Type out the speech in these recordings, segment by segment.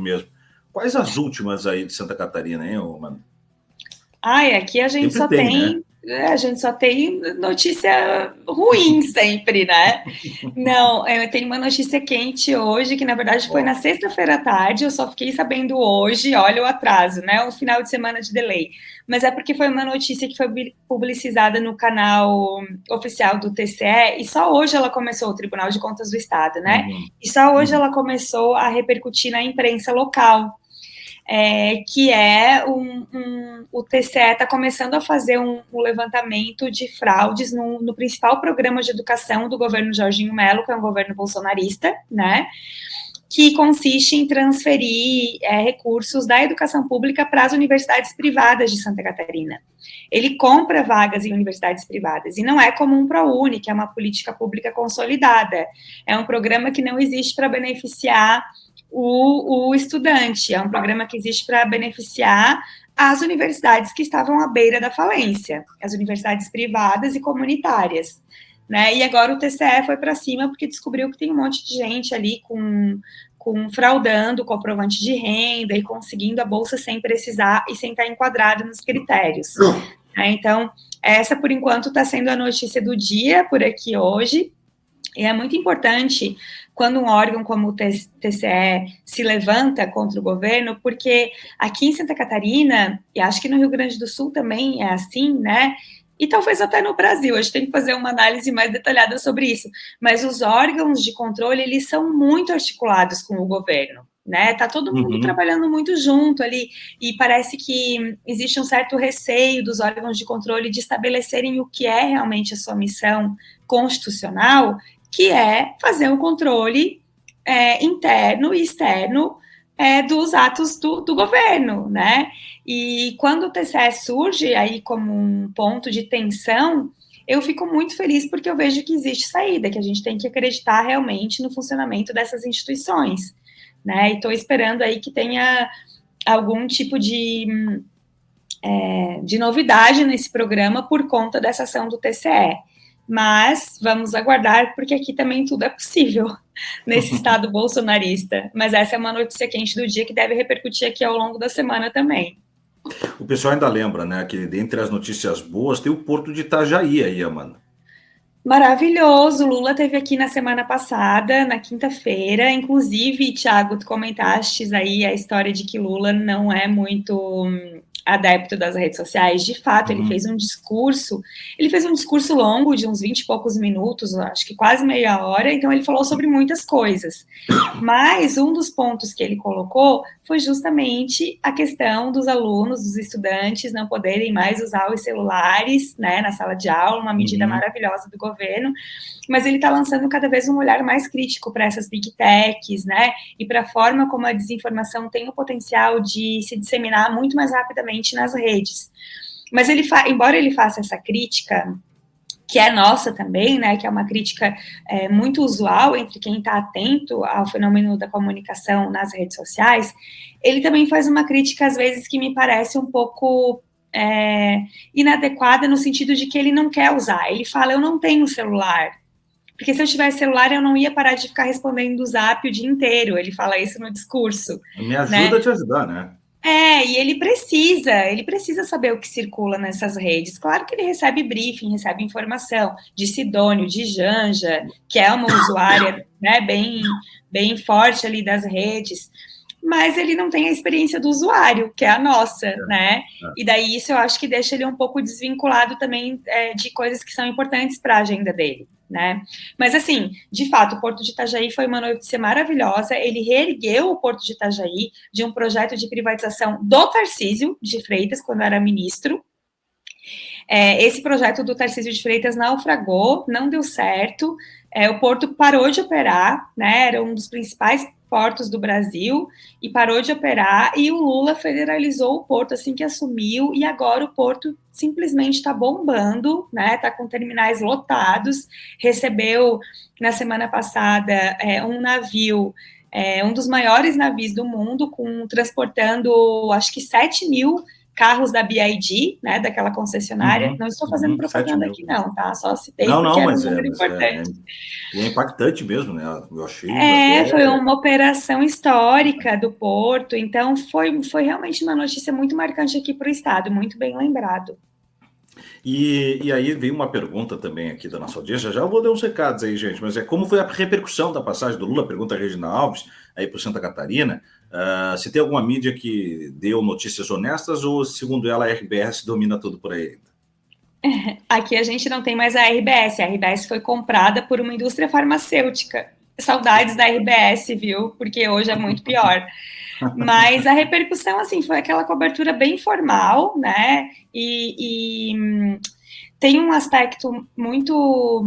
mesmo. Quais as últimas aí de Santa Catarina, hein, mano? Aqui a gente sempre tem, né? A gente só tem notícia ruim sempre, né? Não, eu tenho uma notícia quente hoje, que na verdade foi na sexta-feira à tarde, eu só fiquei sabendo hoje, olha o atraso, né? Um final de semana de delay. Mas é porque foi uma notícia que foi publicizada no canal oficial do TCE, e só hoje ela começou, o Tribunal de Contas do Estado, né? E só hoje ela começou a repercutir na imprensa local. Que o TCE está começando a fazer um levantamento de fraudes no principal programa de educação do governo Jorginho Melo, que é um governo bolsonarista, né? Que consiste em transferir recursos da educação pública para as universidades privadas de Santa Catarina. Ele compra vagas em universidades privadas, e não é como um ProUni, que é uma política pública consolidada. É um programa que não existe para beneficiar o estudante, é um programa que existe para beneficiar as universidades que estavam à beira da falência, as universidades privadas e comunitárias. Né? E agora o TCE foi para cima porque descobriu que tem um monte de gente ali fraudando o comprovante de renda e conseguindo a bolsa sem precisar e sem estar enquadrado nos critérios. Então, essa, por enquanto, está sendo a notícia do dia por aqui hoje. E é muito importante quando um órgão como o TCE se levanta contra o governo, porque aqui em Santa Catarina, e acho que no Rio Grande do Sul também é assim, né? E talvez até no Brasil, a gente tem que fazer uma análise mais detalhada sobre isso. Mas os órgãos de controle, eles são muito articulados com o governo, né? Tá todo mundo trabalhando muito junto ali, e parece que existe um certo receio dos órgãos de controle de estabelecerem o que é realmente a sua missão constitucional, que é fazer um controle interno e externo dos atos do governo, né? E quando o TCE surge aí como um ponto de tensão, eu fico muito feliz porque eu vejo que existe saída, que a gente tem que acreditar realmente no funcionamento dessas instituições, né? E estou esperando aí que tenha algum tipo de novidade nesse programa por conta dessa ação do TCE. Mas vamos aguardar, porque aqui também tudo é possível nesse estado bolsonarista. Mas essa é uma notícia quente do dia que deve repercutir aqui ao longo da semana também. O pessoal ainda lembra, né, que dentre as notícias boas tem o Porto de Itajaí aí, Amanda. Maravilhoso, Lula esteve aqui na semana passada, na quinta-feira, inclusive, Thiago, tu comentaste aí a história de que Lula não é muito adepto das redes sociais. De fato, ele fez um discurso longo, de uns 20 e poucos minutos, acho que quase meia hora, então ele falou sobre muitas coisas. Mas um dos pontos que ele colocou foi justamente a questão dos alunos, dos estudantes não poderem mais usar os celulares, né, na sala de aula, uma medida maravilhosa do governo, mas ele está lançando cada vez um olhar mais crítico para essas big techs, né, e para a forma como a desinformação tem o potencial de se disseminar muito mais rapidamente nas redes. Mas embora ele faça essa crítica, que é nossa também, né, que é uma crítica muito usual entre quem está atento ao fenômeno da comunicação nas redes sociais, ele também faz uma crítica, às vezes, que me parece um pouco inadequada, no sentido de que ele não quer usar. Ele fala, eu não tenho celular, porque se eu tivesse celular, eu não ia parar de ficar respondendo o Zap o dia inteiro. Ele fala isso no discurso. Me ajuda a te ajudar, né? E ele precisa saber o que circula nessas redes. Claro que ele recebe briefing, recebe informação de Sidônio, de Janja, que é uma usuária, né, bem forte ali das redes, mas ele não tem a experiência do usuário, que é a nossa, né? E daí isso eu acho que deixa ele um pouco desvinculado também de coisas que são importantes para a agenda dele, né? Mas, assim, de fato, o Porto de Itajaí foi uma notícia maravilhosa. Ele reergueu o Porto de Itajaí de um projeto de privatização do Tarcísio de Freitas, quando era ministro. Esse projeto do Tarcísio de Freitas naufragou, não deu certo. O Porto parou de operar, né? Era um dos principais portos do Brasil e parou de operar, e o Lula federalizou o Porto assim que assumiu, e agora o Porto simplesmente está bombando, né? Está com terminais lotados. Recebeu na semana passada um navio, um dos maiores navios do mundo, transportando acho que 7 mil carros da BYD, né, daquela concessionária. Não estou fazendo propaganda aqui, não, tá? Só citei porque era um número importante. É impactante mesmo, né? Eu achei. Foi uma operação histórica do Porto, então foi realmente uma notícia muito marcante aqui para o Estado, muito bem lembrado. E aí veio uma pergunta também aqui da nossa audiência, já vou dar uns recados aí, gente, mas como foi a repercussão da passagem do Lula? Pergunta a Regina Alves, aí para Santa Catarina, se tem alguma mídia que deu notícias honestas ou, segundo ela, a RBS domina tudo por aí? Aqui a gente não tem mais a RBS foi comprada por uma indústria farmacêutica. Saudades da RBS, viu? Porque hoje é muito pior. Mas a repercussão, assim, foi aquela cobertura bem formal, né? E tem um aspecto muito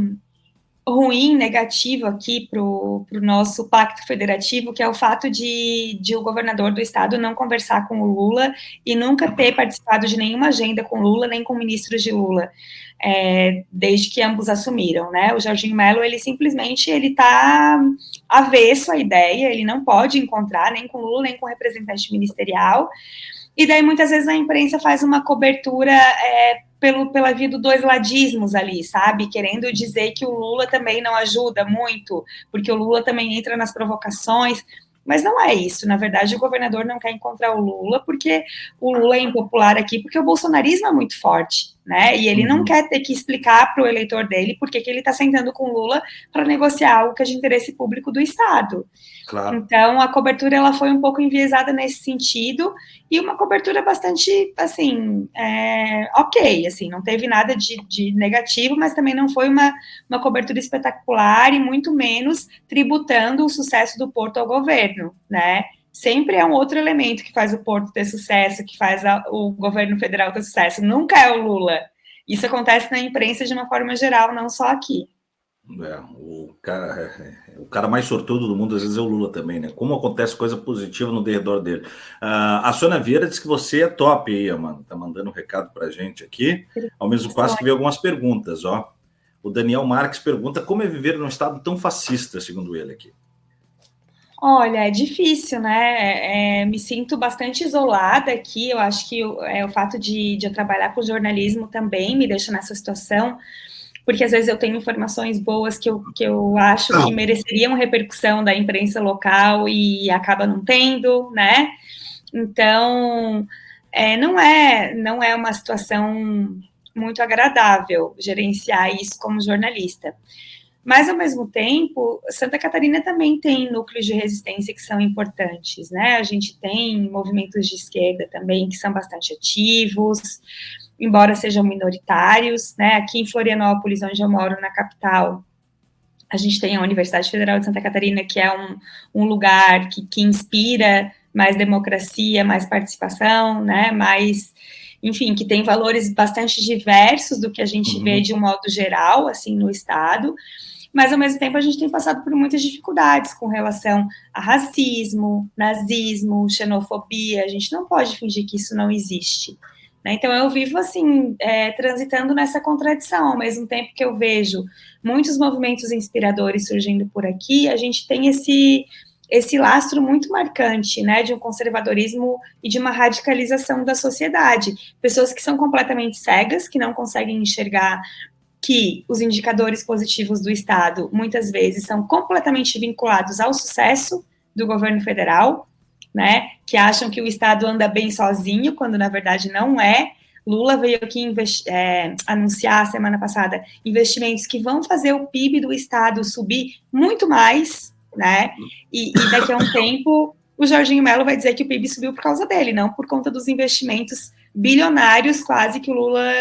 ruim, negativo aqui para o nosso pacto federativo, que é o fato de o governador do estado não conversar com o Lula e nunca ter participado de nenhuma agenda com Lula, nem com ministros de Lula, desde que ambos assumiram, né? O Jorginho Melo, ele simplesmente está avesso à ideia, ele não pode encontrar nem com Lula, nem com representante ministerial, e daí muitas vezes a imprensa faz uma cobertura pela via do dois ladismos ali, sabe? Querendo dizer que o Lula também não ajuda muito, porque o Lula também entra nas provocações, mas não é isso. Na verdade, o governador não quer encontrar o Lula porque o Lula é impopular aqui, porque o bolsonarismo é muito forte, né? E ele não quer ter que explicar para o eleitor dele por que ele está sentando com o Lula para negociar algo que é de interesse público do Estado. Claro. Então, a cobertura ela foi um pouco enviesada nesse sentido e uma cobertura bastante, assim, ok, assim, não teve nada de negativo, mas também não foi uma cobertura espetacular e muito menos tributando o sucesso do Porto ao governo, né? Sempre é um outro elemento que faz o Porto ter sucesso, que faz o governo federal ter sucesso, nunca é o Lula. Isso acontece na imprensa de uma forma geral, não só aqui. O cara mais sortudo do mundo às vezes é o Lula também, né? Como acontece coisa positiva no redor dele. A Sônia Vieira diz que você é top aí, mano. Tá mandando um recado pra gente aqui. Ao mesmo passo que veio algumas perguntas, ó. O Daniel Marques pergunta como é viver num estado tão fascista, segundo ele aqui. Olha, é difícil, né? Me sinto bastante isolada aqui. Eu acho que o fato de eu trabalhar com jornalismo também me deixa nessa situação, porque às vezes eu tenho informações boas que eu acho que mereceriam repercussão da imprensa local e acaba não tendo, né? Então, não é uma situação muito agradável gerenciar isso como jornalista. Mas, ao mesmo tempo, Santa Catarina também tem núcleos de resistência que são importantes, né? A gente tem movimentos de esquerda também que são bastante ativos, embora sejam minoritários, né? Aqui em Florianópolis, onde eu moro, na capital, a gente tem a Universidade Federal de Santa Catarina, que é um lugar que inspira mais democracia, mais participação, né? Mais, enfim, que tem valores bastante diversos do que a gente vê de um modo geral, assim, no estado. Mas, ao mesmo tempo, a gente tem passado por muitas dificuldades com relação a racismo, nazismo, xenofobia. A gente não pode fingir que isso não existe. Né? Então, eu vivo, assim, transitando nessa contradição. Ao mesmo tempo que eu vejo muitos movimentos inspiradores surgindo por aqui, a gente tem esse lastro muito marcante, né, de um conservadorismo e de uma radicalização da sociedade. Pessoas que são completamente cegas, que não conseguem enxergar que os indicadores positivos do Estado, muitas vezes, são completamente vinculados ao sucesso do governo federal, né, que acham que o Estado anda bem sozinho, quando, na verdade, não é. Lula veio aqui anunciar, semana passada, investimentos que vão fazer o PIB do Estado subir muito mais, né, e daqui a um tempo o Jorginho Melo vai dizer que o PIB subiu por causa dele, não por conta dos investimentos bilionários quase que o Lula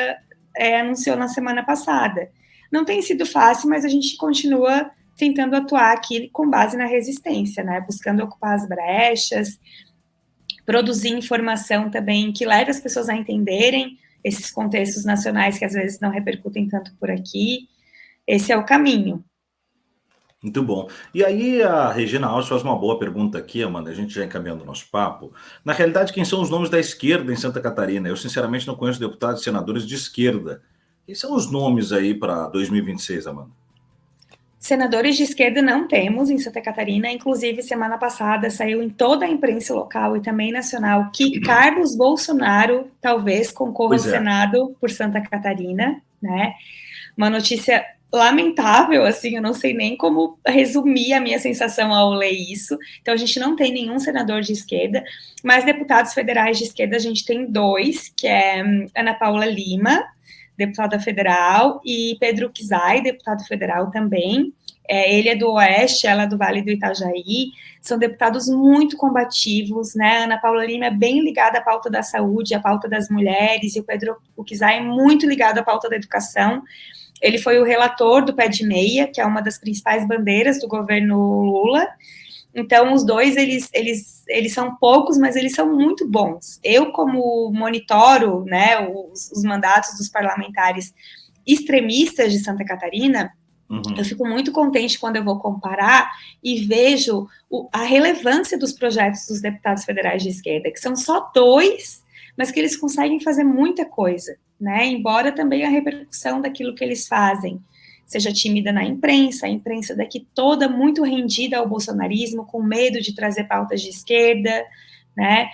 anunciou na semana passada. Não tem sido fácil, mas a gente continua tentando atuar aqui com base na resistência, né? Buscando ocupar as brechas, produzir informação também que leve as pessoas a entenderem esses contextos nacionais que às vezes não repercutem tanto por aqui. Esse é o caminho. Muito bom. E aí a Regina Alves faz uma boa pergunta aqui, Amanda, a gente já encaminhando o nosso papo. Na realidade, quem são os nomes da esquerda em Santa Catarina? Eu, sinceramente, não conheço deputados e senadores de esquerda. Quem são os nomes aí para 2026, Amanda? Senadores de esquerda não temos em Santa Catarina, inclusive semana passada saiu em toda a imprensa local e também nacional que Carlos Bolsonaro talvez concorra ao Senado por Santa Catarina, né? Uma notícia lamentável, assim, eu não sei nem como resumir a minha sensação ao ler isso. Então, a gente não tem nenhum senador de esquerda, mas deputados federais de esquerda a gente tem 2, que é Ana Paula Lima, deputada federal, e Pedro Kizai, deputado federal também. Ele é do Oeste, ela é do Vale do Itajaí. São deputados muito combativos, né? A Ana Paula Lima é bem ligada à pauta da saúde, à pauta das mulheres, e o Pedro Kizai é muito ligado à pauta da educação. Ele foi o relator do Pé de Meia, que é uma das principais bandeiras do governo Lula. Então, os dois, eles são poucos, mas eles são muito bons. Eu, como monitoro, né, os mandatos dos parlamentares extremistas de Santa Catarina, eu fico muito contente quando eu vou comparar e vejo a relevância dos projetos dos deputados federais de esquerda, que são só 2, mas que eles conseguem fazer muita coisa, né? Embora também a repercussão daquilo que eles fazem seja tímida na imprensa, a imprensa daqui toda muito rendida ao bolsonarismo, com medo de trazer pautas de esquerda, né?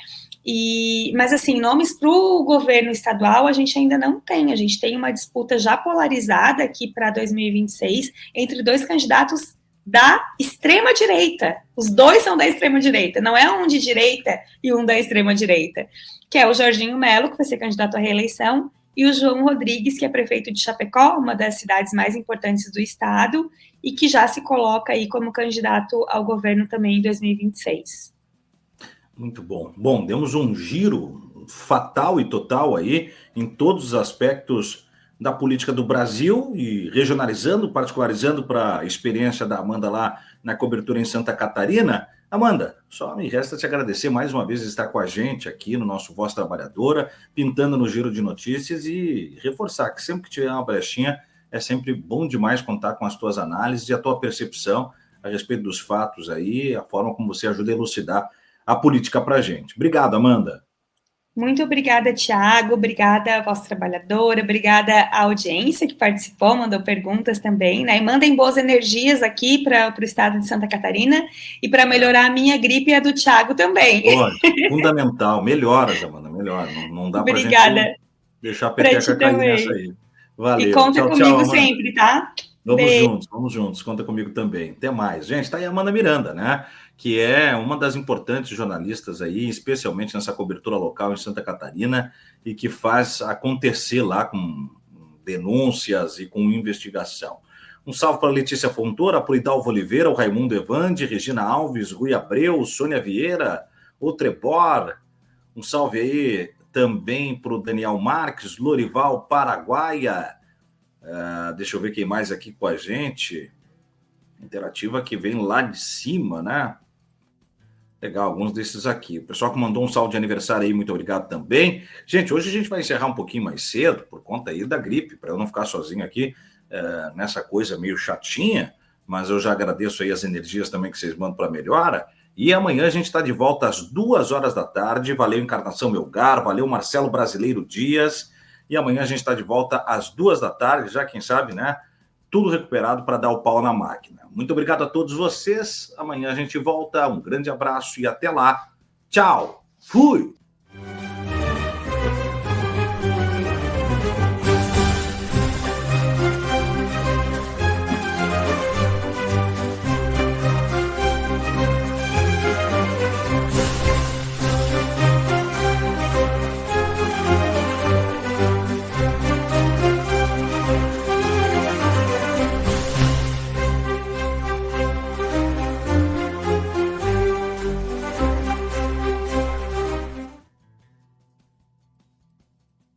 Mas, assim, nomes para o governo estadual a gente ainda não tem. A gente tem uma disputa já polarizada aqui para 2026 entre 2 candidatos da extrema-direita. Os 2 são da extrema-direita, não é um de direita e um da extrema-direita, que é o Jorginho Melo, que vai ser candidato à reeleição, e o João Rodrigues, que é prefeito de Chapecó, uma das cidades mais importantes do estado, e que já se coloca aí como candidato ao governo também em 2026. Muito bom. Bom, demos um giro fatal e total aí em todos os aspectos da política do Brasil e regionalizando, particularizando para a experiência da Amanda lá na cobertura em Santa Catarina. Amanda, só me resta te agradecer mais uma vez estar com a gente aqui no nosso Voz Trabalhadora, pintando no giro de notícias e reforçar que sempre que tiver uma brechinha é sempre bom demais contar com as tuas análises e a tua percepção a respeito dos fatos aí, a forma como você ajuda a elucidar a política para a gente. Obrigado, Amanda. Muito obrigada, Tiago, obrigada, Voz Trabalhadora, obrigada à audiência que participou, mandou perguntas também, né? E mandem boas energias aqui para o estado de Santa Catarina e para melhorar a minha gripe e a do Tiago também. Fundamental, melhoras, Amanda, melhora. Não dá para a gente deixar a peteca cair nessa aí. Valeu. E conta comigo sempre, tá? Vamos juntos, conta comigo também. Até mais. Gente, tá aí a Amanda Miranda, né? Que é uma das importantes jornalistas aí, especialmente nessa cobertura local em Santa Catarina, e que faz acontecer lá com denúncias e com investigação. Um salve para a Letícia Fontoura, para o Hidalgo Oliveira, o Raimundo Evande, Regina Alves, Rui Abreu, Sônia Vieira, o Trebor. Um salve aí também para o Daniel Marques, Lorival Paraguaia. Deixa eu ver quem mais aqui com a gente. Interativa que vem lá de cima, né? Legal, alguns desses aqui. O pessoal que mandou um salve de aniversário aí, muito obrigado também. Gente, hoje a gente vai encerrar um pouquinho mais cedo, por conta aí da gripe, para eu não ficar sozinho aqui nessa coisa meio chatinha, mas eu já agradeço aí as energias também que vocês mandam para melhora. E amanhã a gente está de volta às 2h da tarde. Valeu, Encarnação Melgar, valeu, Marcelo Brasileiro Dias. E amanhã a gente está de volta às 2h da tarde, já quem sabe, né? Tudo recuperado para dar o pau na máquina. Muito obrigado a todos vocês. Amanhã a gente volta. Um grande abraço e até lá. Tchau. Fui.